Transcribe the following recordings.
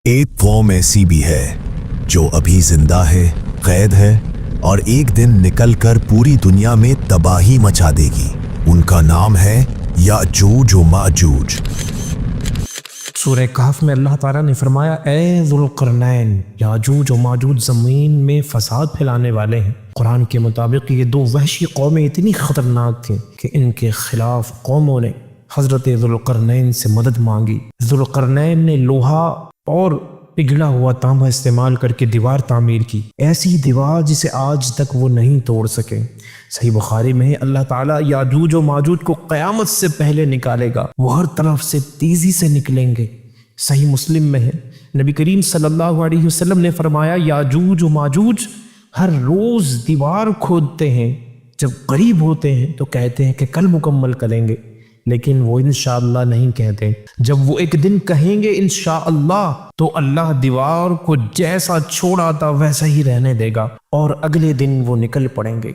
ایک قوم ایسی بھی ہے جو ابھی زندہ ہے، قید ہے اور ایک دن نکل کر پوری دنیا میں تباہی مچا دے گی۔ ان کا نام ہے یاجوج و ماجوج۔ سورہ کہف میں اللہ تعالیٰ نے فرمایا اے ذوالقرنین، یاجوج و ماجوج زمین میں فساد پھیلانے والے ہیں۔ قرآن کے مطابق یہ دو وحشی قومیں اتنی خطرناک تھیں کہ ان کے خلاف قوموں نے حضرت ذوالقرنین سے مدد مانگی۔ ذوالقرنین نے لوہا اور پگھلا ہوا تانبا استعمال کر کے دیوار تعمیر کی، ایسی دیوار جسے آج تک وہ نہیں توڑ سکے۔ صحیح بخاری میں اللہ تعالیٰ یاجوج و ماجوج کو قیامت سے پہلے نکالے گا، وہ ہر طرف سے تیزی سے نکلیں گے۔ صحیح مسلم میں ہے، نبی کریم صلی اللہ علیہ وسلم نے فرمایا یاجوج و ماجوج ہر روز دیوار کھودتے ہیں، جب قریب ہوتے ہیں تو کہتے ہیں کہ کل مکمل کریں گے، لیکن وہ انشاءاللہ نہیں کہتے۔ جب وہ ایک دن کہیں گے انشاءاللہ تو اللہ دیوار کو جیسا چھوڑا تھا ویسا ہی رہنے دے گا، اور اگلے دن وہ نکل پڑیں گے،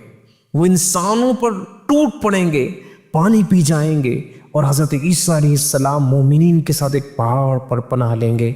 وہ انسانوں پر ٹوٹ پڑیں گے، پانی پی جائیں گے، اور حضرت عیسیٰ علیہ السلام مومنین کے ساتھ ایک پہاڑ پر پناہ لیں گے۔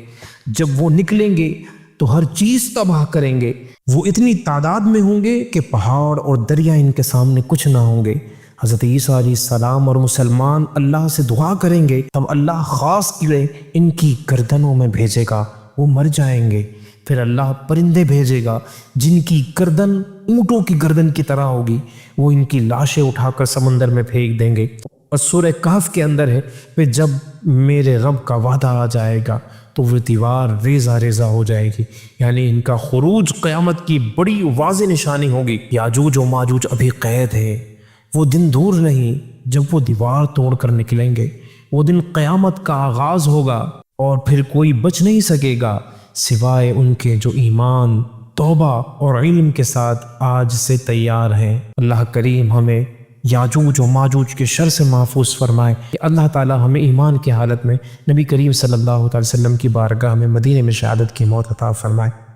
جب وہ نکلیں گے تو ہر چیز تباہ کریں گے، وہ اتنی تعداد میں ہوں گے کہ پہاڑ اور دریا ان کے سامنے کچھ نہ ہوں گے۔ حضرت عیسیٰ علیہ السلام اور مسلمان اللہ سے دعا کریں گے، تب اللہ خاص کرے ان کی گردنوں میں بھیجے گا، وہ مر جائیں گے۔ پھر اللہ پرندے بھیجے گا جن کی گردن اونٹوں کی گردن کی طرح ہوگی، وہ ان کی لاشیں اٹھا کر سمندر میں پھینک دیں گے۔ اور سورہ کہف کے اندر ہے کہ جب میرے رب کا وعدہ آ جائے گا تو وہ دیوار ریزہ ریزہ ہو جائے گی، یعنی ان کا خروج قیامت کی بڑی واضح نشانی ہوگی۔ یاجوج و ماجوج ابھی قید ہے، وہ دن دور نہیں جب وہ دیوار توڑ کر نکلیں گے، وہ دن قیامت کا آغاز ہوگا، اور پھر کوئی بچ نہیں سکے گا سوائے ان کے جو ایمان، توبہ اور علم کے ساتھ آج سے تیار ہیں۔ اللہ کریم ہمیں یاجوج و ماجوج کے شر سے محفوظ فرمائے کہ اللہ تعالی ہمیں ایمان کی حالت میں نبی کریم صلی اللہ علیہ وسلم کی بارگاہ میں مدینے میں شہادت کی موت عطا فرمائے۔